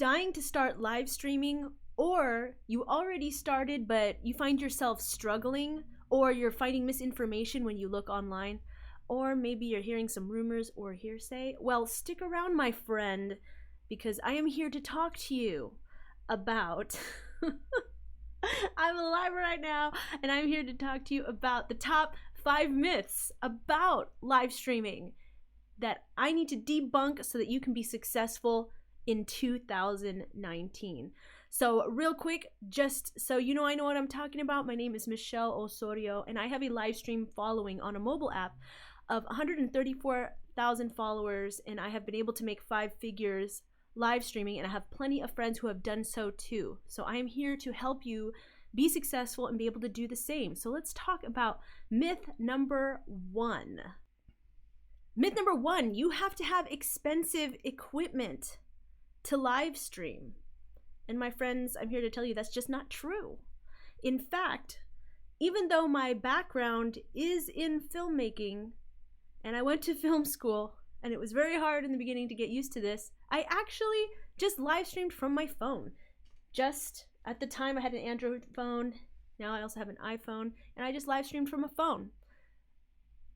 dying to start live streaming, or you already started but you find yourself struggling, or you're finding misinformation when you look online, or maybe you're hearing some rumors or hearsay, well, stick around, my friend, because I am here to talk to you about I'm alive right now, and I'm here to talk to you about the top 5 myths about live streaming that I need to debunk so that you can be successful in 2019. So real quick, just so you know I know what I'm talking about, my name is Michelle Osorio, and I have a live stream following on a mobile app of 134,000 followers, and I have been able to make 5 figures live streaming, and I have plenty of friends who have done so too. So I am here to help you be successful and be able to do the same. So let's talk about myth number 1. Myth number 1, you have to have expensive equipment to live stream. And my friends, I'm here to tell you that's just not true. In fact, even though my background is in filmmaking and I went to film school and it was very hard in the beginning to get used to this, I actually just live streamed from my phone. Just at the time I had an Android phone, now I also have an iPhone, and I just live streamed from a phone.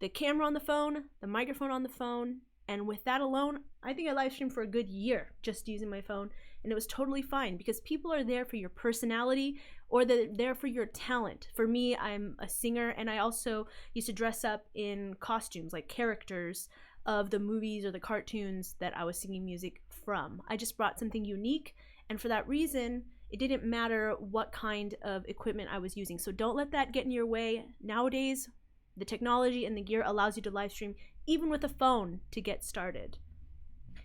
The camera on the phone, the microphone on the phone, and with that alone, I think I live streamed for a good year just using my phone, and it was totally fine because people are there for your personality or they're there for your talent. For me, I'm a singer, and I also used to dress up in costumes like characters of the movies or the cartoons that I was singing music from. I just brought something unique, and for that reason, it didn't matter what kind of equipment I was using. So don't let that get in your way. Nowadays, the technology and the gear allows you to live stream even with a phone to get started.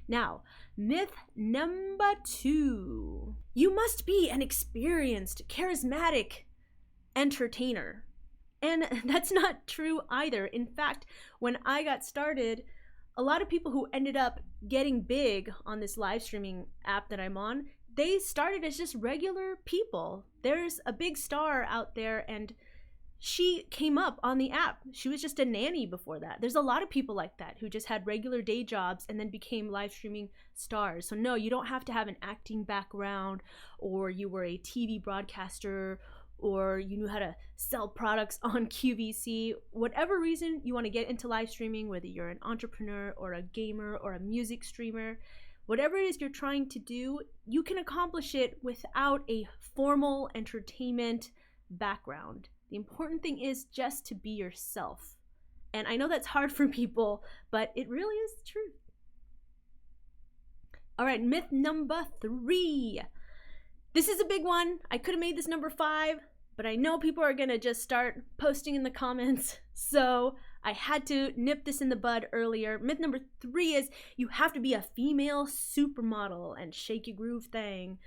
Now, myth number 2. You must be an experienced, charismatic entertainer. And that's not true either. In fact, when I got started, a lot of people who ended up getting big on this live streaming app that I'm on, they started as just regular people. There's a big star out there, and she came up on the app. She was just a nanny before that. There's a lot of people like that who just had regular day jobs and then became live streaming stars. So no, you don't have to have an acting background, or you were a TV broadcaster, or you knew how to sell products on QVC. Whatever reason you want to get into live streaming, whether you're an entrepreneur or a gamer or a music streamer, whatever it is you're trying to do, you can accomplish it without a formal entertainment background. The important thing is just to be yourself. And I know that's hard for people, but it really is the truth. All right, myth number 3. This is a big one. I could have made this number 5, but I know people are gonna just start posting in the comments, so I had to nip this in the bud earlier. Myth number 3 is you have to be a female supermodel and shake your groove thing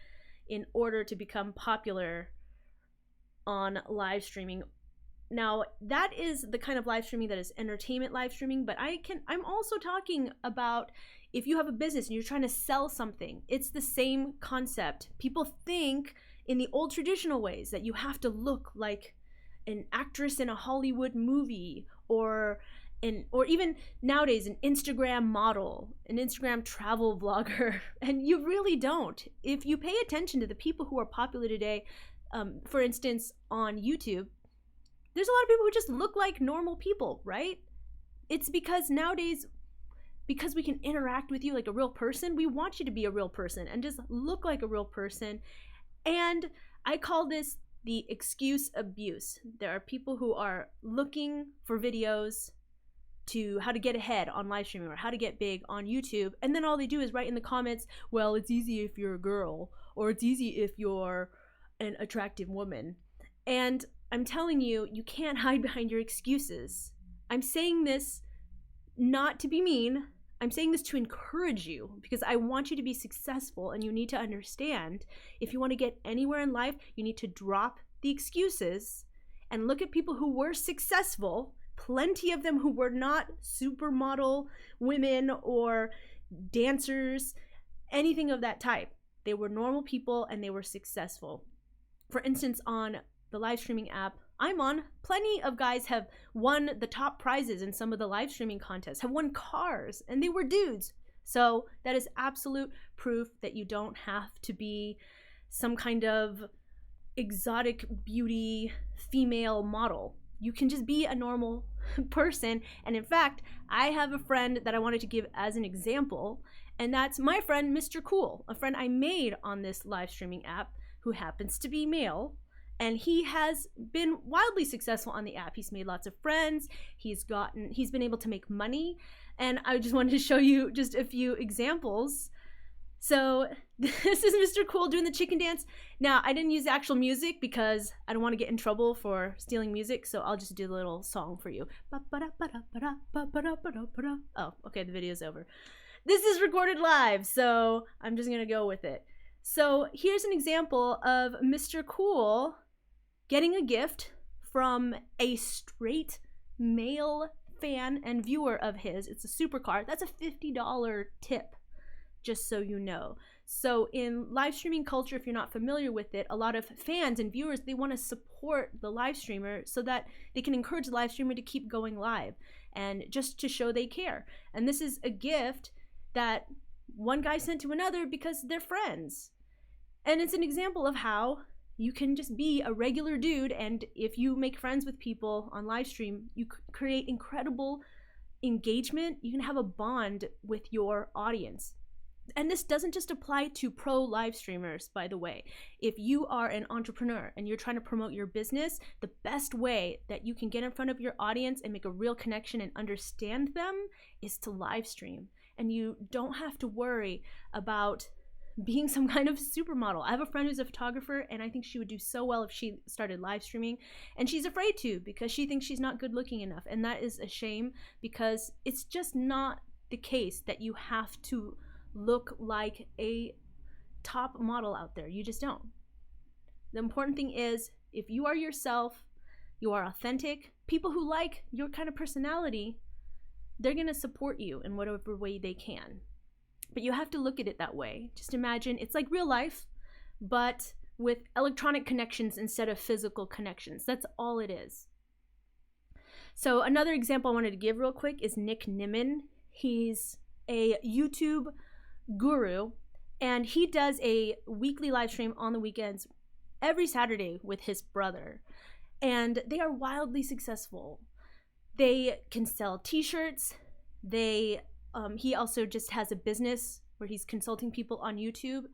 in order to become popular on live streaming. Now, that is the kind of live streaming that is entertainment live streaming, but I'm also talking about if you have a business and you're trying to sell something. It's the same concept. People think in the old traditional ways that you have to look like an actress in a Hollywood movie, or even nowadays an Instagram model, an Instagram travel vlogger, and you really don't. If you pay attention to the people who are popular today, for instance, on YouTube, there's a lot of people who just look like normal people, right? It's because nowadays, because we can interact with you like a real person, we want you to be a real person and just look like a real person. And I call this the excuse abuse. There are people who are looking for videos to how to get ahead on live streaming or how to get big on YouTube, and then all they do is write in the comments, well, it's easy if you're a girl, or it's easy if you're an attractive woman. And I'm telling you, you can't hide behind your excuses. I'm saying this not to be mean. I'm saying this to encourage you because I want you to be successful, and you need to understand if you want to get anywhere in life, you need to drop the excuses and look at people who were successful, plenty of them who were not supermodel women or dancers, anything of that type. They were normal people and they were successful. For instance, on the live streaming app I'm on, plenty of guys have won the top prizes in some of the live streaming contests, have won cars, and they were dudes. So that is absolute proof that you don't have to be some kind of exotic beauty female model. You can just be a normal person. And in fact, I have a friend that I wanted to give as an example, and that's my friend Mr. Cool, a friend I made on this live streaming app who happens to be male. And he has been wildly successful on the app. He's made lots of friends. He's been able to make money. And I just wanted to show you just a few examples. So this is Mr. Cool doing the chicken dance. Now, I didn't use the actual music because I don't want to get in trouble for stealing music, so I'll just do the little song for you. Oh, okay, the video's over. This is recorded live, so I'm just going to go with it. So here's an example of Mr. Cool getting a gift from a straight male fan and viewer of his. It's a supercar. That's a $50 tip, just so you know. So in live streaming culture, if you're not familiar with it, a lot of fans and viewers, they want to support the live streamer so that they can encourage the live streamer to keep going live and just to show they care. And this is a gift that one guy sent to another because they're friends. And it's an example of how you can just be a regular dude, and if you make friends with people on live stream, you create incredible engagement. You can have a bond with your audience. And this doesn't just apply to pro live streamers, by the way. If you are an entrepreneur and you're trying to promote your business, the best way that you can get in front of your audience and make a real connection and understand them is to live stream. And you don't have to worry about being some kind of supermodel. I have a friend who's a photographer, and I think she would do so well if she started live streaming, and she's afraid to because she thinks she's not good looking enough. And that is a shame, because it's just not the case that you have to look like a top model out there. You just don't. The important thing is, if you are yourself, you are authentic, people who like your kind of personality, they're gonna support you in whatever way they can. But you have to look at it that way. Just imagine it's like real life, but with electronic connections instead of physical connections. That's all it is. So another example I wanted to give real quick is Nick Nimmin. He's a YouTube guru, and he does a weekly live stream on the weekends every Saturday with his brother. And they are wildly successful. They can sell t-shirts. He also just has a business where he's consulting people on YouTube,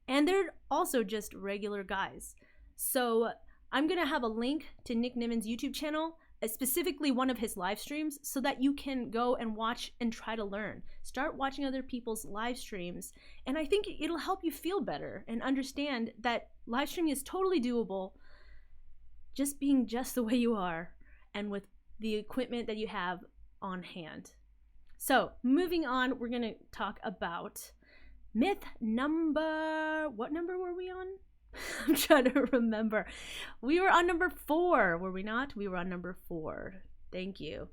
and they're also just regular guys. So I'm gonna have a link to Nick Nimmin's YouTube channel, specifically one of his live streams, so that you can go and watch and try to learn. Start watching other people's live streams, and I think it'll help you feel better and understand that live streaming is totally doable, just being just the way you are and with the equipment that you have on hand. So moving on, we're gonna talk about myth number, what number were we on? I'm trying to remember. We were on number 4, were we not? We were on number 4. Thank you.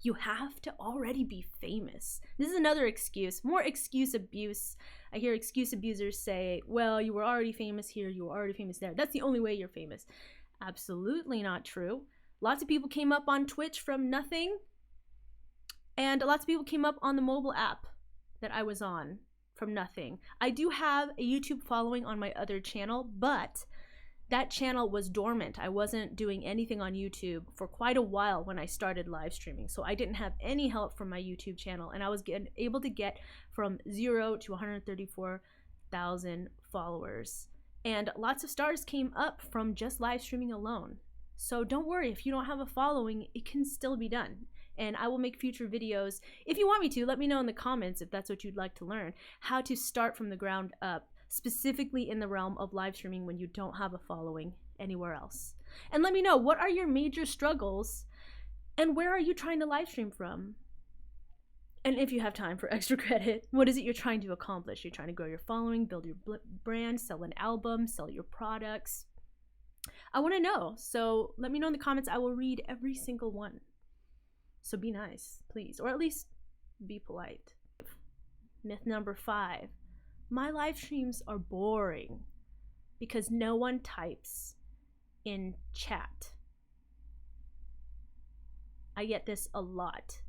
You have to already be famous. This is another excuse, more excuse abuse. I hear excuse abusers say, well, you were already famous here, you were already famous there. That's the only way you're famous. Absolutely not true. Lots of people came up on Twitch from nothing. And lots of people came up on the mobile app that I was on from nothing. I do have a YouTube following on my other channel, but that channel was dormant. I wasn't doing anything on YouTube for quite a while when I started live streaming. So I didn't have any help from my YouTube channel, and I was able to get from 0 to 134,000 followers. And lots of stars came up from just live streaming alone. So don't worry, if you don't have a following, it can still be done. And I will make future videos. If you want me to, let me know in the comments if that's what you'd like to learn. How to start from the ground up, specifically in the realm of live streaming when you don't have a following anywhere else. And let me know, what are your major struggles and where are you trying to live stream from? And if you have time for extra credit, what is it you're trying to accomplish? You're trying to grow your following, build your brand, sell an album, sell your products. I want to know. So let me know in the comments. I will read every single one. So be nice, please, or at least be polite. Myth number 5. My live streams are boring because no one types in chat. I get this a lot.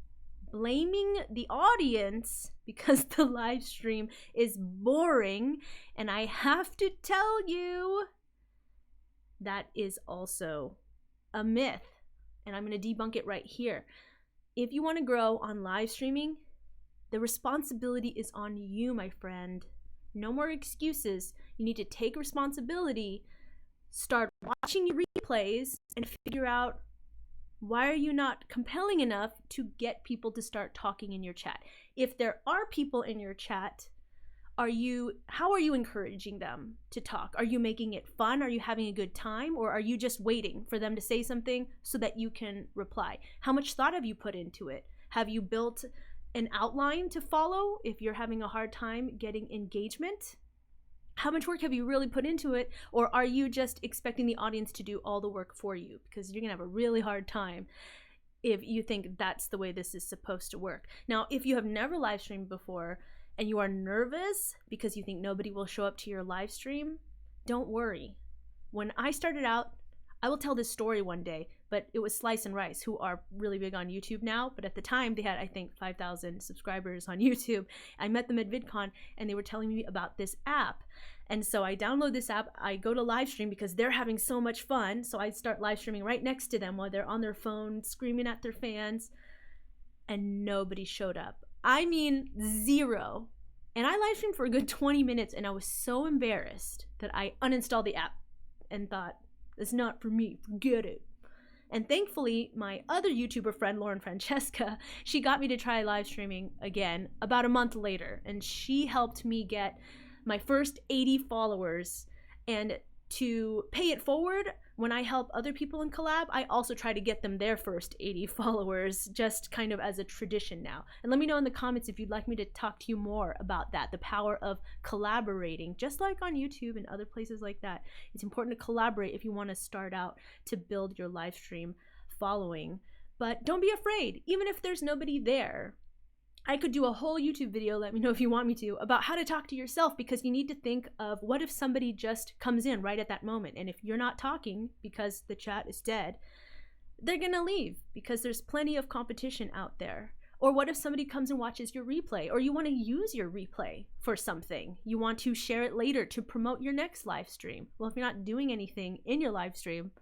blaming the audience because the live stream is boring. And I have to tell you, that is also a myth. And I'm going to debunk it right here. If you want to grow on live streaming, the responsibility is on you, my friend. No more excuses. You need to take responsibility, start watching your replays, and figure out, why are you not compelling enough to get people to start talking in your chat? If there are people in your chat, how are you encouraging them to talk? Are you making it fun? Are you having a good time? Or are you just waiting for them to say something so that you can reply? How much thought have you put into it? Have you built an outline to follow if you're having a hard time getting engagement? How much work have you really put into it? Or are you just expecting the audience to do all the work for you? Because you're gonna have a really hard time if you think that's the way this is supposed to work. Now, if you have never live streamed before and you are nervous because you think nobody will show up to your live stream, don't worry. When I started out, I will tell this story one day, but it was Slice and Rice, who are really big on YouTube now, but at the time they had, I think, 5,000 subscribers on YouTube. I met them at VidCon and they were telling me about this app. And so I download this app, I go to live stream because they're having so much fun. So I start live streaming right next to them while they're on their phone screaming at their fans, and nobody showed up. I mean, zero. And I live streamed for a good 20 minutes and I was so embarrassed that I uninstalled the app and thought, it's not for me, forget it. And thankfully, my other YouTuber friend, Lauren Francesca, she got me to try live streaming again about a month later. And she helped me get my first 80 followers. And to pay it forward, when I help other people in collab, I also try to get them their first 80 followers, just kind of as a tradition now. And let me know in the comments if you'd like me to talk to you more about that, the power of collaborating, just like on YouTube and other places like that. It's important to collaborate if you want to start out to build your live stream following. But don't be afraid, even if there's nobody there. I could do a whole YouTube video, let me know if you want me to, about how to talk to yourself, because you need to think of, what if somebody just comes in right at that moment, and if you're not talking because the chat is dead, they're gonna leave because there's plenty of competition out there. Or what if somebody comes and watches your replay, or you want to use your replay for something? You want to share it later to promote your next live stream. Well, if you're not doing anything in your live stream,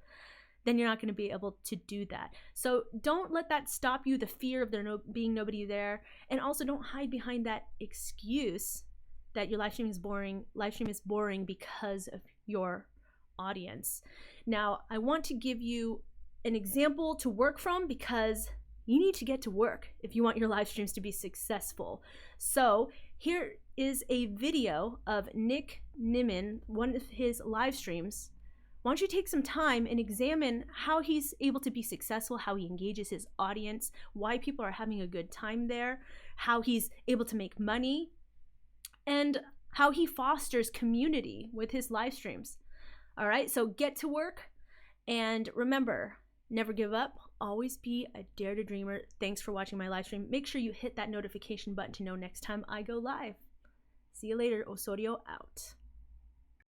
then you're not going to be able to do that. So don't let that stop you, the fear of there being nobody there. And also don't hide behind that excuse that your live stream is boring. Live stream is boring because of your audience. Now, I want to give you an example to work from, because you need to get to work if you want your live streams to be successful. So here is a video of Nick Nimmin, one of his live streams. Why don't you take some time and examine how he's able to be successful, how he engages his audience, why people are having a good time there, how he's able to make money, and how he fosters community with his live streams. All right, so get to work, and remember, never give up, always be a dare to dreamer. Thanks for watching my live stream. Make sure you hit that notification button to know next time I go live. See you later. Osorio out.